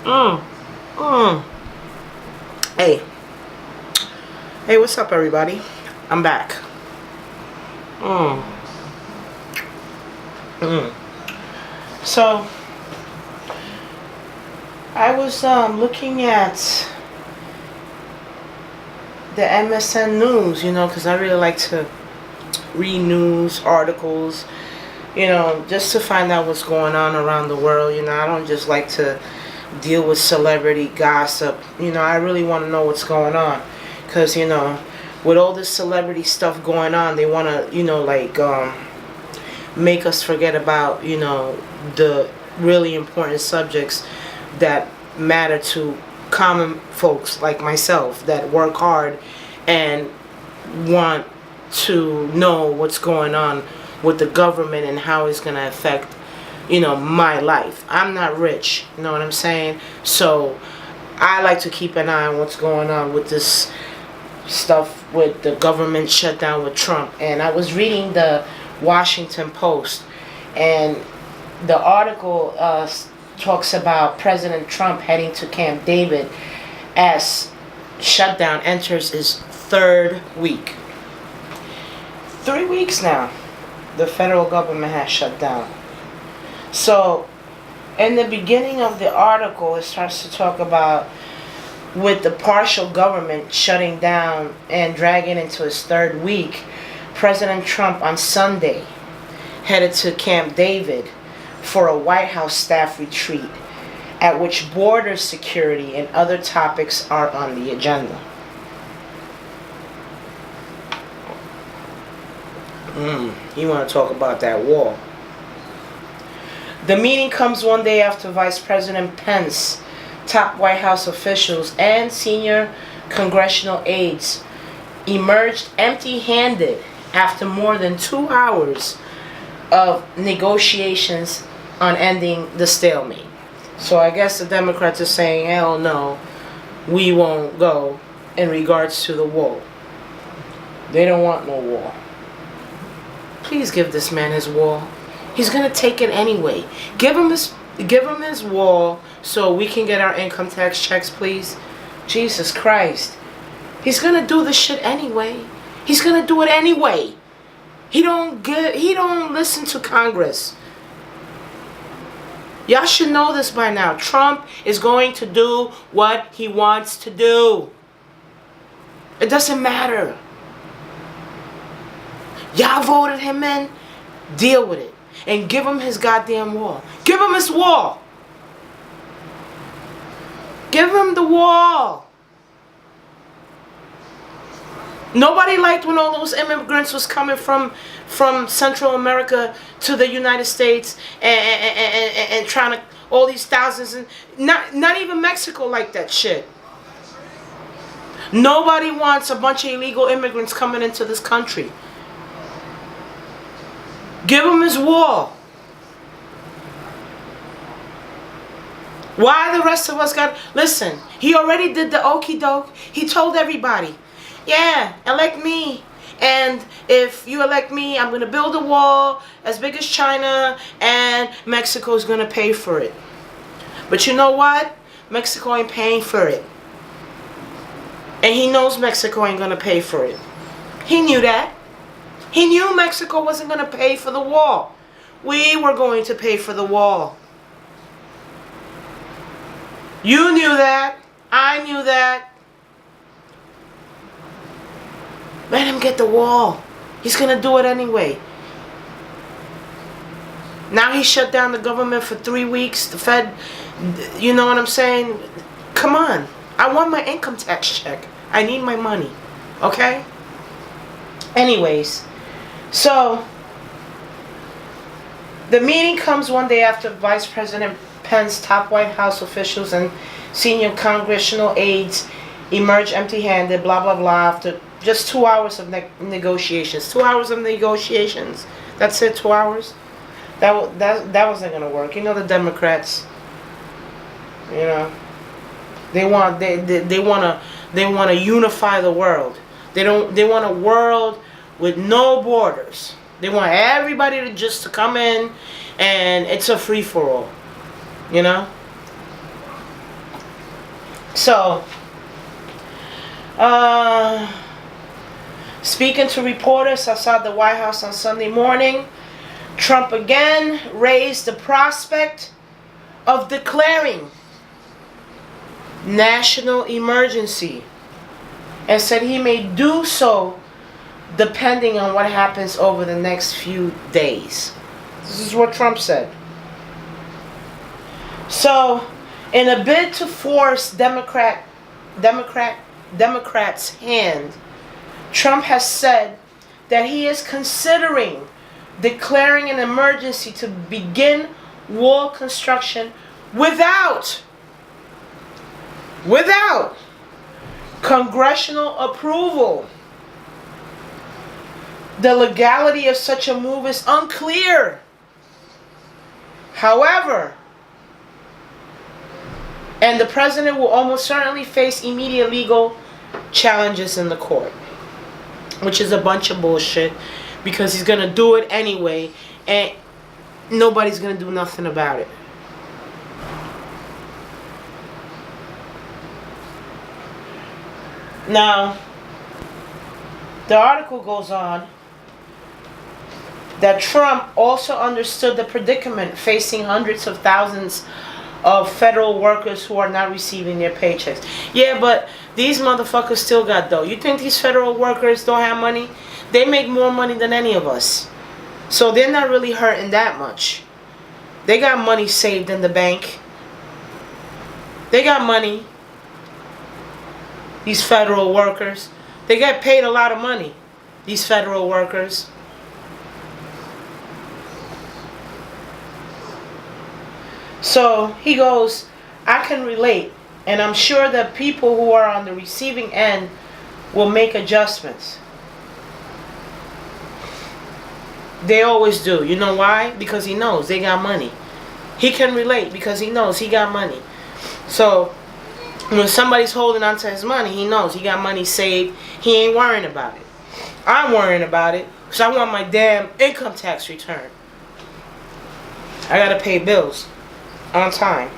Mm. Mm. Hey. Hey, what's up, everybody? I'm back. Mm. Mm. So, I was looking at the MSN news, because I really like to read news articles, just to find out what's going on around the world. I don't just like to deal with celebrity gossip. I really want to know what's going on. Because, with all this celebrity stuff going on, they want to, make us forget about, the really important subjects that matter to common folks like myself that work hard and want to know what's going on with the government and how it's going to affect, my life. I'm not rich, you know what I'm saying? So I like to keep an eye on what's going on with this stuff with the government shutdown with Trump. And I was reading the Washington Post, and the article talks about President Trump heading to Camp David as shutdown enters its third week. 3 weeks now, the federal government has shut down. So, in the beginning of the article, it starts to talk about with the partial government shutting down and dragging into its third week, President Trump on Sunday headed to Camp David for a White House staff retreat at which border security and other topics are on the agenda. You want to talk about that wall. The meeting comes one day after Vice President Pence, top White House officials, and senior congressional aides emerged empty-handed after more than 2 hours of negotiations on ending the stalemate. So I guess the Democrats are saying, hell no, we won't go in regards to the wall. They don't want no wall. Please give this man his wall. He's going to take it anyway. Give him his wall so we can get our income tax checks, please. Jesus Christ. He's going to do this shit anyway. He's going to do it anyway. He don't listen to Congress. Y'all should know this by now. Trump is going to do what he wants to do. It doesn't matter. Y'all voted him in. Deal with it. And give him his goddamn wall. Give him his wall. Give him the wall. Nobody liked when all those immigrants was coming from Central America to the United States and trying to, all these thousands, and not even Mexico liked that shit. Nobody wants a bunch of illegal immigrants coming into this country. Give him his wall. Why the rest of us got... Listen, he already did the okie doke. He told everybody, yeah, elect me. And if you elect me, I'm going to build a wall as big as China, and Mexico's going to pay for it. But you know what? Mexico ain't paying for it. And he knows Mexico ain't going to pay for it. He knew that. He knew Mexico wasn't going to pay for the wall. We were going to pay for the wall. You knew that. I knew that. Let him get the wall. He's going to do it anyway. Now he shut down the government for 3 weeks. The Fed, you know what I'm saying? Come on. I want my income tax check. I need my money. Okay? Anyways. So, the meeting comes one day after Vice President Pence, top White House officials, and senior congressional aides emerge empty-handed, blah, blah, blah, after just 2 hours of negotiations. 2 hours of negotiations. That's it, 2 hours? That wasn't going to work. You know, the Democrats, they want to unify the world. They want a world with no borders. They want everybody to come in, and it's a free-for-all. So, speaking to reporters outside the White House on Sunday morning, Trump again raised the prospect of declaring national emergency and said he may do so depending on what happens over the next few days. This is what Trump said. So, in a bid to force Democrats' hand, Trump has said that he is considering declaring an emergency to begin wall construction without congressional approval. The legality of such a move is unclear. However, and the president will almost certainly face immediate legal challenges in the court, which is a bunch of bullshit, because he's going to do it anyway and nobody's going to do nothing about it. Now, the article goes on that Trump also understood the predicament facing hundreds of thousands of federal workers who are not receiving their paychecks. Yeah, but these motherfuckers still got dough. You think these federal workers don't have money? They make more money than any of us. So they're not really hurting that much. They got money saved in the bank. They got money. These federal workers. They get paid a lot of money. These federal workers. So he goes, I can relate, and I'm sure that people who are on the receiving end will make adjustments. They always do. You know why? Because he knows they got money. He can relate because he knows he got money. So when somebody's holding on to his money, he knows he got money saved. He ain't worrying about it. I'm worrying about it because I want my damn income tax return. I gotta pay bills on time.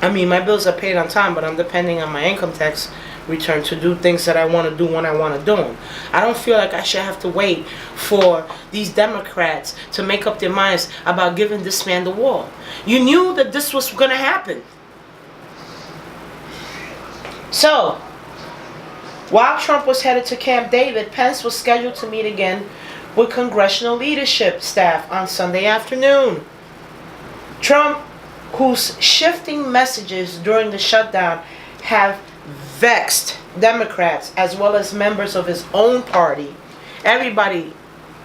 I mean, my bills are paid on time, but I'm depending on my income tax return to do things that I want to do when I want to do them. I don't feel like I should have to wait for these Democrats to make up their minds about giving this man the wall. You knew that this was going to happen. So, while Trump was headed to Camp David, Pence was scheduled to meet again with congressional leadership staff on Sunday afternoon. Trump, whose shifting messages during the shutdown have vexed Democrats as well as members of his own party. Everybody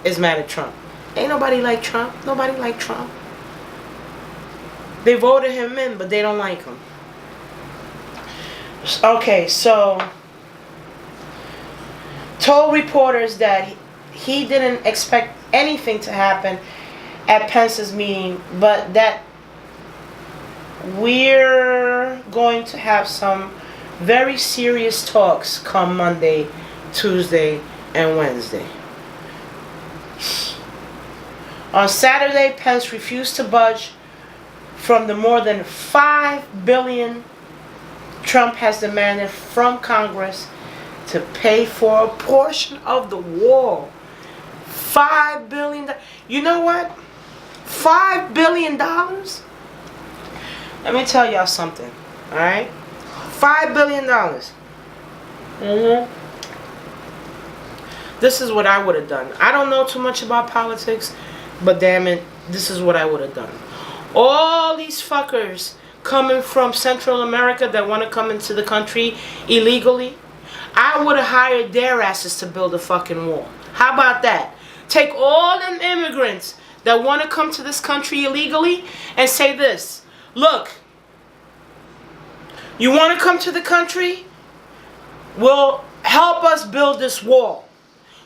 is mad at Trump. Ain't nobody like Trump. Nobody like Trump. They voted him in, but they don't like him. Okay, so told reporters that he didn't expect anything to happen at Pence's meeting, but that we're going to have some very serious talks come Monday, Tuesday, and Wednesday. On Saturday, Pence refused to budge from the more than $5 billion Trump has demanded from Congress to pay for a portion of the wall. $5 billion. You know what? $5 billion? Let me tell y'all something. Alright? $5 billion. This is what I would have done. I don't know too much about politics, but damn it, this is what I would have done. All these fuckers coming from Central America that want to come into the country illegally, I would have hired their asses to build a fucking wall. How about that? Take all them immigrants that want to come to this country illegally and say this. Look, you want to come to the country? Well, help us build this wall.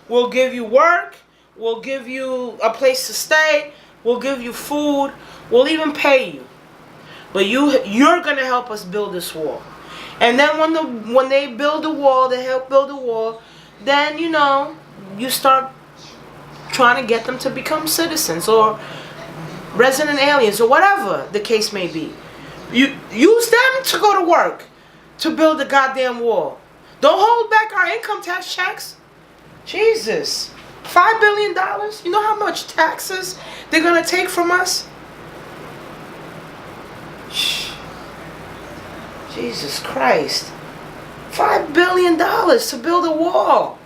We'll give you work. We'll give you a place to stay. We'll give you food. We'll even pay you. But you're going to help us build this wall. And then when they build the wall, they help build the wall, then, you know, you start trying to get them to become citizens or resident aliens or whatever the case may be. You use them to go to work to build the goddamn wall. Don't hold back our income tax checks. Jesus. $5 billion? You know how much taxes they're gonna take from us? Jesus Christ. $5 billion to build a wall.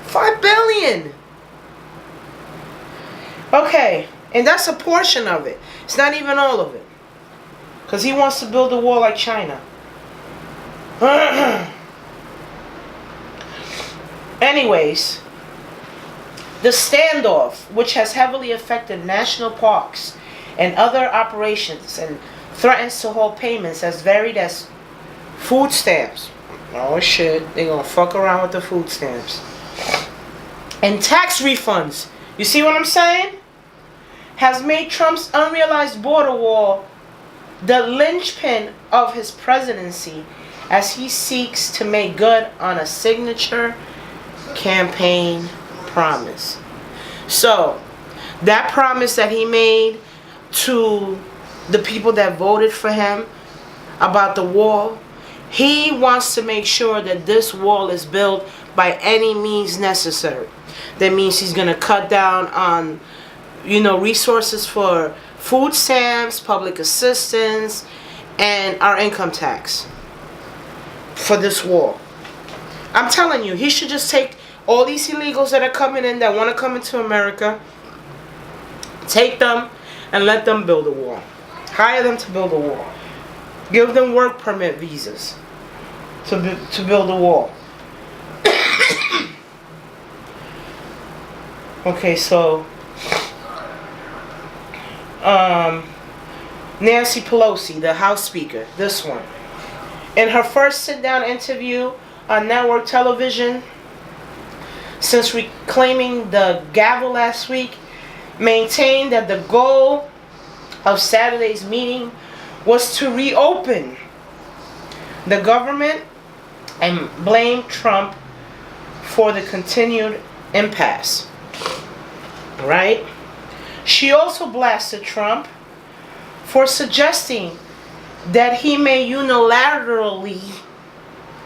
$5 billion. Okay, and that's a portion of it. It's not even all of it. Because he wants to build a wall like China. Anyways, the standoff, which has heavily affected national parks and other operations and threatens to hold payments as varied as food stamps. Oh shit, they're gonna fuck around with the food stamps. And tax refunds. You see what I'm saying? Has made Trump's unrealized border wall the linchpin of his presidency as he seeks to make good on a signature campaign promise. So, that promise that he made to the people that voted for him about the wall, he wants to make sure that this wall is built by any means necessary. That means he's going to cut down on, resources for food stamps, public assistance, and our income tax for this wall. I'm telling you, he should just take all these illegals that are coming in, that want to come into America, take them and let them build a wall. Hire them to build a wall. Give them work permit visas to build a wall. Okay, so Nancy Pelosi, the House Speaker, this one, in her first sit-down interview on network television since reclaiming the gavel last week, maintained that the goal of Saturday's meeting was to reopen the government and blame Trump for the continued impasse. Right? She also blasted Trump for suggesting that he may unilaterally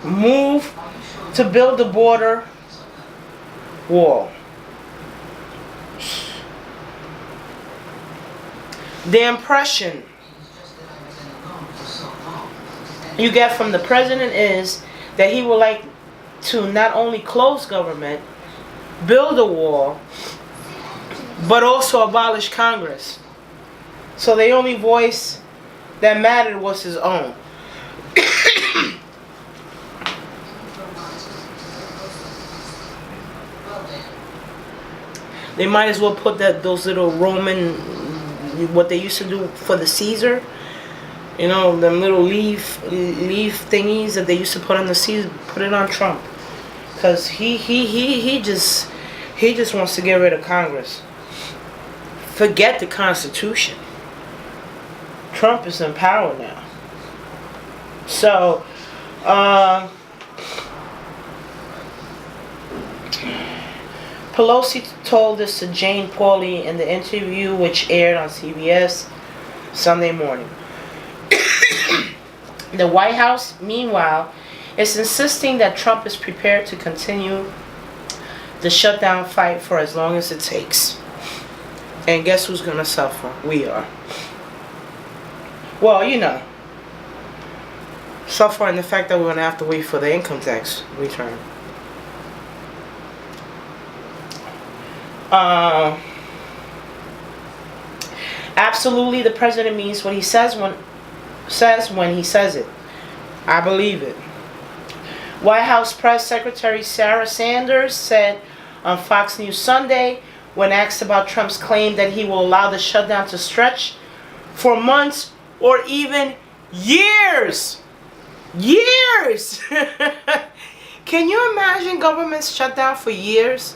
move to build the border wall. The impression you get from the president is that he would like to not only close government, build a wall, but also abolish Congress. So the only voice that mattered was his own. They might as well put those little Roman, what they used to do for the Caesar, them little leaf thingies that they used to put on the Caesar, put it on Trump, because he just wants to get rid of Congress. Forget the Constitution. Trump is in power now. So, Pelosi told this to Jane Pauley in the interview which aired on CBS Sunday morning. The White House, meanwhile, is insisting that Trump is prepared to continue the shutdown fight for as long as it takes. And guess who's going to suffer? We are. Well, suffer in the fact that we're going to have to wait for the income tax return. Absolutely, the president means what he says when he says it. I believe it. White House Press Secretary Sarah Sanders said on Fox News Sunday, when asked about Trump's claim that he will allow the shutdown to stretch for months or even years. Years! Can you imagine government shut down for years?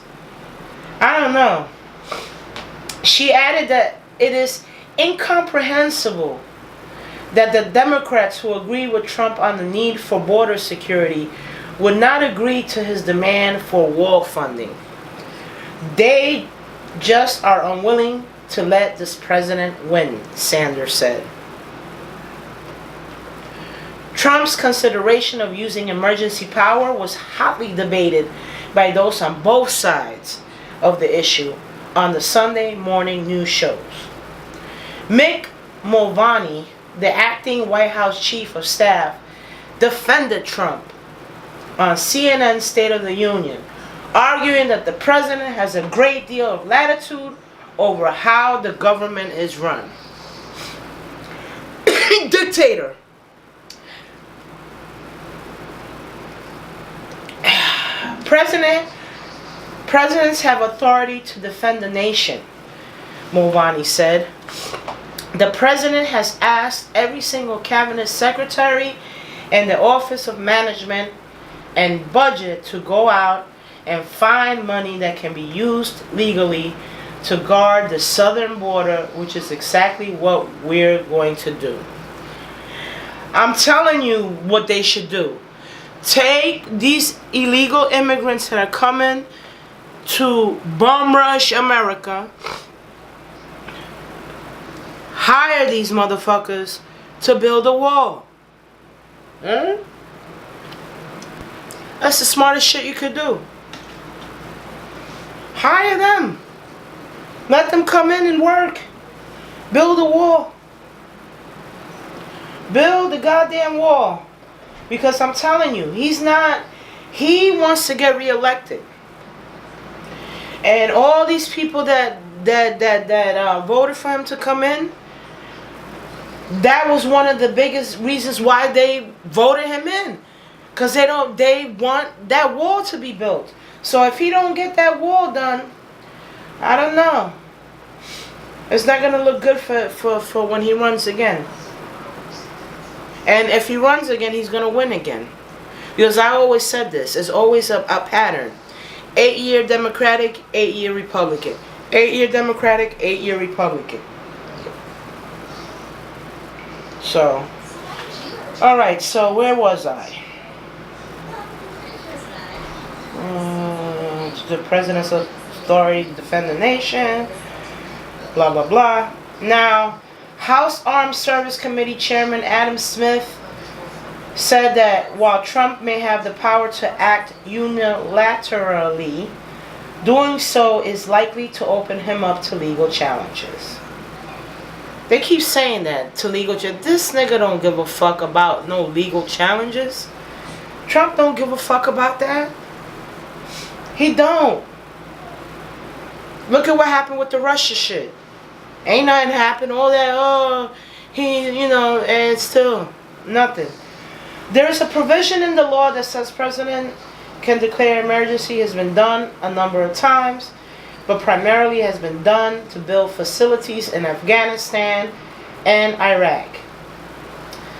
I don't know. She added that it is incomprehensible that the Democrats who agree with Trump on the need for border security would not agree to his demand for wall funding. They just are unwilling to let this president win, Sanders said. Trump's consideration of using emergency power was hotly debated by those on both sides of the issue on the Sunday morning news shows. Mick Mulvaney, the acting White House chief of staff, defended Trump on CNN's State of the Union, arguing that the president has a great deal of latitude over how the government is run. Dictator. Presidents have authority to defend the nation, Mulvaney said. The president has asked every single cabinet secretary and the Office of Management and Budget to go out and find money that can be used legally to guard the southern border, which is exactly what we're going to do. I'm telling you what they should do. Take these illegal immigrants that are coming to bum rush America. Hire these motherfuckers to build a wall. That's the smartest shit you could do. Hire them. Let them come in and work. Build a wall. Build the goddamn wall. Because I'm telling you, he wants to get reelected. And all these people that voted for him to come in, that was one of the biggest reasons why they voted him in. Because they want that wall to be built. So if he don't get that wall done, I don't know. It's not going to look good for when he runs again. And if he runs again, he's going to win again. Because I always said this. It's always a pattern. 8-year Democratic, 8-year Republican. 8-year Democratic, 8-year Republican. So, alright, so where was I? The president's authority to defend the nation. Blah, blah, blah. Now, House Armed Service Committee Chairman Adam Smith said that while Trump may have the power to act unilaterally, doing so is likely to open him up to legal challenges. They keep saying that, to legal challenges. This nigga don't give a fuck about no legal challenges. Trump don't give a fuck about that. He don't. Look at what happened with the Russia shit. Ain't nothing happened. All that, and still nothing. There is a provision in the law that says president can declare emergency. Has been done a number of times, but primarily has been done to build facilities in Afghanistan and Iraq.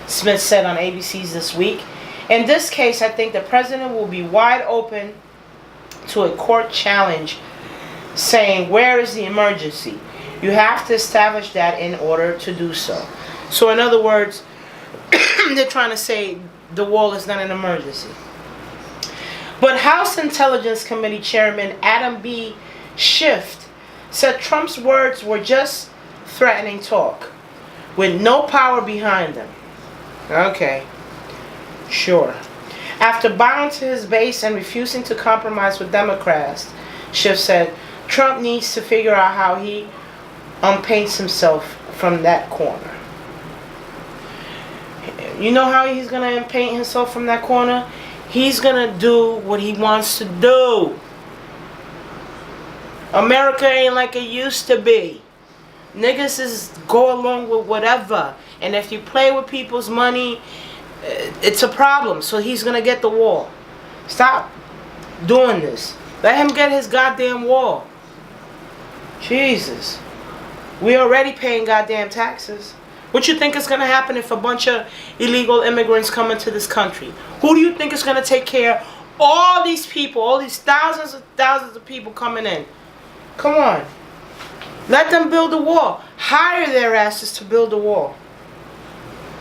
Smith said on ABC's This Week. In this case, I think the president will be wide open to a court challenge saying, where is the emergency? You have to establish that in order to do so. So in other words, they're trying to say the wall is not an emergency. But House Intelligence Committee Chairman Adam B. Schiff said Trump's words were just threatening talk with no power behind them. Okay, sure. After bowing to his base and refusing to compromise with Democrats, Schiff said Trump needs to figure out how he unpaints himself from that corner. You know how he's going to unpaint himself from that corner? He's going to do what he wants to do. America ain't like it used to be. Niggas is go along with whatever. And if you play with people's money, it's a problem. So he's going to get the wall. Stop doing this. Let him get his goddamn wall. Jesus. We already paying goddamn taxes. What you think is going to happen if a bunch of illegal immigrants come into this country? Who do you think is going to take care of all these people, all these thousands of people coming in? Come on. Let them build a wall. Hire their asses to build a wall.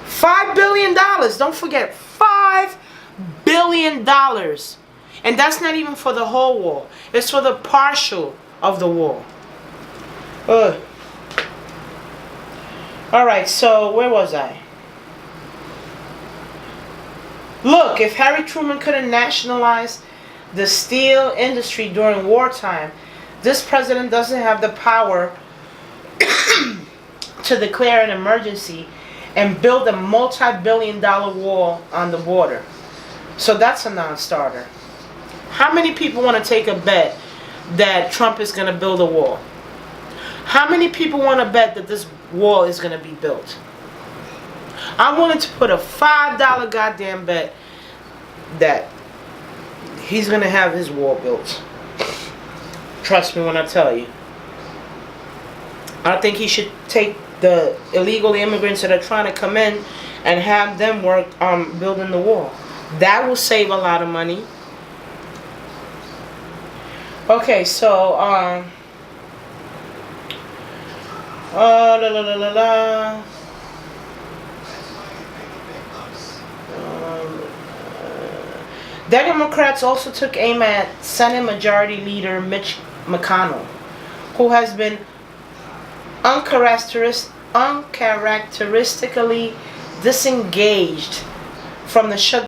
$5 billion. Don't forget, $5 billion. And that's not even for the whole wall. It's for the partial of the wall. Ugh. Alright, so where was I? Look, if Harry Truman couldn't nationalize the steel industry during wartime, this president doesn't have the power to declare an emergency and build a multi-billion-dollar wall on the border. So that's a non-starter. How many people want to take a bet that Trump is going to build a wall? How many people want to bet that this wall is going to be built? I'm willing to put a $5 goddamn bet that he's going to have his wall built. Trust me when I tell you. I think he should take the illegal immigrants that are trying to come in and have them work on building the wall. That will save a lot of money. Okay, so Democrats also took aim at Senate Majority Leader Mitch McConnell, who has been uncharacteristically disengaged from the shutdown